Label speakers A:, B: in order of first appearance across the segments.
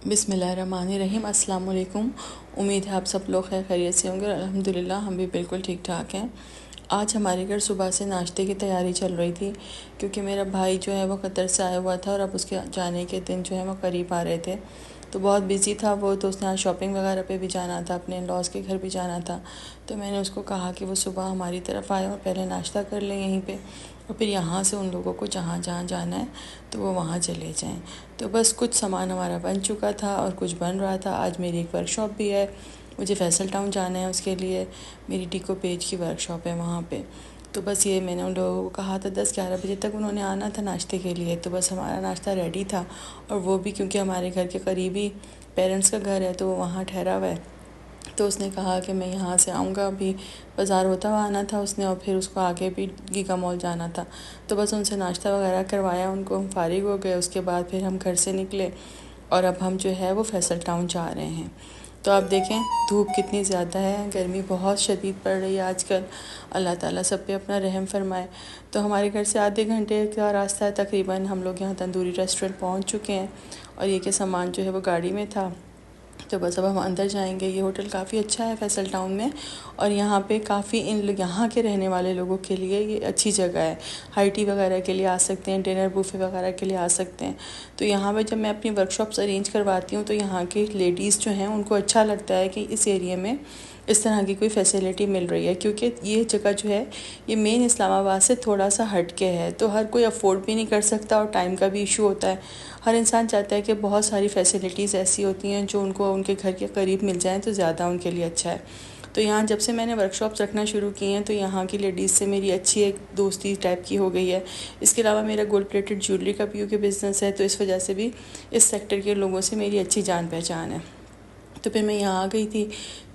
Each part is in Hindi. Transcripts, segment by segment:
A: बिस्मिल्लाहिर्रहमानिर्रहीम। अस्सलाम वालेकुम। उम्मीद है आप सब लोग खैर खैरियत से होंगे और अल्हम्दुलिल्लाह हम भी बिल्कुल ठीक ठाक हैं। आज हमारे घर सुबह से नाश्ते की तैयारी चल रही थी क्योंकि मेरा भाई जो है वो कतर से आया हुआ था और अब उसके जाने के दिन जो है वो करीब आ रहे थे, तो बहुत बिज़ी था वो, तो उसने आज शॉपिंग वगैरह पे भी जाना था, अपने लॉज के घर भी जाना था। तो मैंने उसको कहा कि वो सुबह हमारी तरफ आए और पहले नाश्ता कर लें यहीं पे, और फिर यहाँ से उन लोगों को जहाँ जहाँ जाना है तो वो वहाँ चले जाएं। तो बस कुछ सामान हमारा बन चुका था और कुछ बन रहा था। आज मेरी एक वर्कशॉप भी है, मुझे फैसल टाउन जाना है, उसके लिए मेरी डिको पेज की वर्कशॉप है वहाँ पे। तो बस ये मैंने उन लोगों को कहा था 10-11 बजे तक उन्होंने आना था नाश्ते के लिए, तो बस हमारा नाश्ता रेडी था। और वो भी क्योंकि हमारे घर के करीब ही पेरेंट्स का घर है तो वो वहाँ ठहरा हुआ है, तो उसने कहा कि मैं यहाँ से आऊँगा, अभी बाज़ार होता हुआ आना था उसने, और फिर उसको आगे भी गीगा मॉल जाना था। तो बस उनसे नाश्ता वगैरह करवाया उनको, हम फारिग हो गए। उसके बाद फिर हम घर से निकले और अब हम जो है वो फैसल टाउन जा रहे हैं। तो आप देखें धूप कितनी ज़्यादा है, गर्मी बहुत शदीद पड़ रही है आजकल। अल्लाह ताला सब पे अपना रहम फरमाए। तो हमारे घर से आधे घंटे का रास्ता है तकरीबन। हम लोग यहाँ तंदूरी रेस्टोरेंट पहुँच चुके हैं और ये कि सामान जो है वो गाड़ी में था। तो बस अब हम अंदर जाएंगे। ये होटल काफ़ी अच्छा है फैसल टाउन में, और यहाँ पे काफ़ी यहाँ के रहने वाले लोगों के लिए ये अच्छी जगह है। हाई टी वगैरह के लिए आ सकते हैं, डिनर बुफे वगैरह के लिए आ सकते हैं। तो यहाँ पे जब मैं अपनी वर्कशॉप्स अरेंज करवाती हूँ तो यहाँ की लेडीज़ जो हैं उनको अच्छा लगता है कि इस एरिया में इस तरह की कोई फैसिलिटी मिल रही है, क्योंकि ये जगह जो है ये मेन इस्लामाबाद से थोड़ा सा हट के है, तो हर कोई अफोर्ड भी नहीं कर सकता और टाइम का भी इशू होता है। हर इंसान चाहता है कि बहुत सारी फैसिलिटीज़ ऐसी होती हैं जो उनको उनके घर के करीब मिल जाएँ तो ज़्यादा उनके लिए अच्छा है। तो यहाँ जब से मैंने वर्कशॉप्स रखना शुरू की हैं तो यहाँ की लेडीज़ से मेरी अच्छी एक दोस्ती टाइप की हो गई है। इसके अलावा मेरा गोल्ड प्लेटेड ज्वेलरी का भी बिज़नेस है, तो इस वजह से भी इस सेक्टर के लोगों से मेरी अच्छी जान पहचान है। तो फिर मैं यहाँ आ गई थी,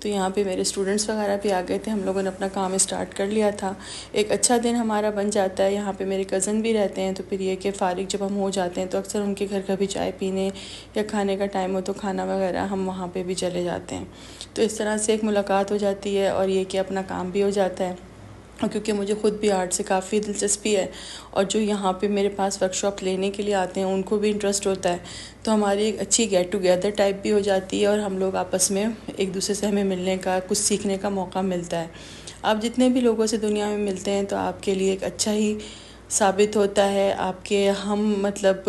A: तो यहाँ पे मेरे स्टूडेंट्स वगैरह भी आ गए थे। हम लोगों ने अपना काम स्टार्ट कर लिया था। एक अच्छा दिन हमारा बन जाता है। यहाँ पे मेरे कज़न भी रहते हैं, तो फिर ये कि फ़ारिग जब हम हो जाते हैं तो अक्सर उनके घर कभी चाय पीने या खाने का टाइम हो तो खाना वगैरह हम वहाँ पे भी चले जाते हैं। तो इस तरह से एक मुलाकात हो जाती है और ये कि अपना काम भी हो जाता है। और क्योंकि मुझे ख़ुद भी आर्ट से काफ़ी दिलचस्पी है और जो यहाँ पे मेरे पास वर्कशॉप लेने के लिए आते हैं उनको भी इंटरेस्ट होता है, तो हमारी एक अच्छी गेट टुगेदर टाइप भी हो जाती है और हम लोग आपस में एक दूसरे से हमें मिलने का, कुछ सीखने का मौका मिलता है। आप जितने भी लोगों से दुनिया में मिलते हैं तो आपके लिए एक अच्छा ही साबित होता है। आपके हम मतलब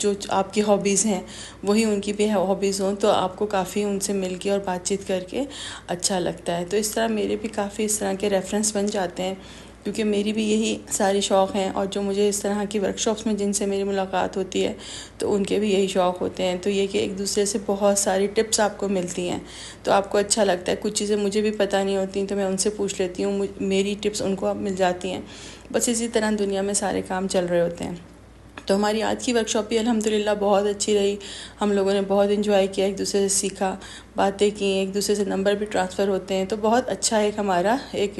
A: जो आपकी हॉबीज़ हैं वही उनकी भी हॉबीज़ हों तो आपको काफ़ी उनसे मिल के और बातचीत करके अच्छा लगता है। तो इस तरह मेरे भी काफ़ी इस तरह के रेफरेंस बन जाते हैं, क्योंकि मेरी भी यही सारी शौक़ हैं और जो मुझे इस तरह की वर्कशॉप्स में जिनसे मेरी मुलाकात होती है तो उनके भी यही शौक़ होते हैं। तो ये कि एक दूसरे से बहुत सारी टिप्स आपको मिलती हैं तो आपको अच्छा लगता है। कुछ चीज़ें मुझे भी पता नहीं होती तो मैं उनसे पूछ लेती हूँ, मेरी टिप्स उनको अब मिल जाती हैं। बस इसी तरह दुनिया में सारे काम चल रहे होते हैं। तो हमारी आज की वर्कशॉप भी अल्हम्दुलिल्लाह बहुत अच्छी रही। हम लोगों ने बहुत एंजॉय किया, एक दूसरे से सीखा, बातें की, एक दूसरे से नंबर भी ट्रांसफ़र होते हैं, तो बहुत अच्छा एक हमारा एक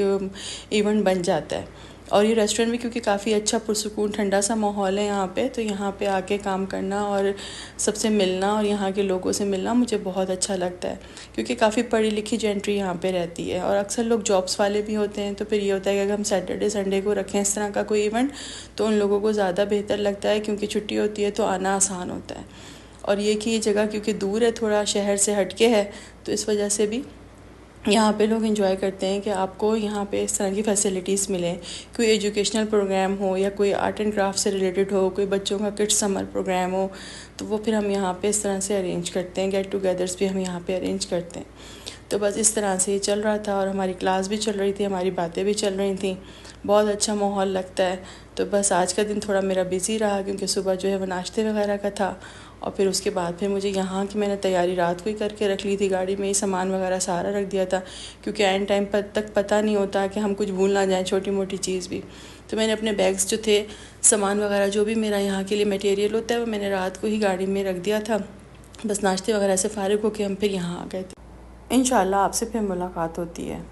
A: इवेंट बन जाता है। और ये रेस्टोरेंट भी क्योंकि काफ़ी अच्छा पुरसुकून ठंडा सा माहौल है यहाँ पे, तो यहाँ पे आके काम करना और सबसे मिलना और यहाँ के लोगों से मिलना मुझे बहुत अच्छा लगता है, क्योंकि काफ़ी पढ़ी लिखी जेंट्री यहाँ पे रहती है और अक्सर लोग जॉब्स वाले भी होते हैं। तो फिर ये होता है कि अगर हम सैटरडे संडे को रखें इस तरह का कोई इवेंट तो उन लोगों को ज़्यादा बेहतर लगता है, क्योंकि छुट्टी होती है तो आना आसान होता है। और ये कि ये जगह क्योंकि दूर है, थोड़ा शहर से हटके है, तो इस वजह से भी यहाँ पे लोग एंजॉय करते हैं कि आपको यहाँ पे इस तरह की फैसिलिटीज़ मिलें। कोई एजुकेशनल प्रोग्राम हो या कोई आर्ट एंड क्राफ्ट से रिलेटेड हो, कोई बच्चों का किड्स समर प्रोग्राम हो, तो वो फिर हम यहाँ पे इस तरह से अरेंज करते हैं। गेट टुगेदर्स भी हम यहाँ पे अरेंज करते हैं। तो बस इस तरह से ये चल रहा था और हमारी क्लास भी चल रही थी, हमारी बातें भी चल रही थी, बहुत अच्छा माहौल लगता है। तो बस आज का दिन थोड़ा मेरा बिज़ी रहा, क्योंकि सुबह जो है वो नाश्ते वगैरह का था और फिर उसके बाद फिर मुझे यहाँ की मैंने तैयारी रात को ही करके रख ली थी, गाड़ी में ही सामान वगैरह सारा रख दिया था, क्योंकि एंड टाइम पर तक पता नहीं होता कि हम कुछ भूल ना जाएँ छोटी मोटी चीज़ भी। तो मैंने अपने बैग्स जो थे, सामान वगैरह जो भी मेरा यहाँ के लिए मटेरियल होता है वो मैंने रात को ही गाड़ी में रख दिया था। बस नाश्ते वगैरह से फ़ारिग होकर हम फिर यहाँ आ गए थे। इंशाल्लाह आपसे फिर मुलाकात होती है।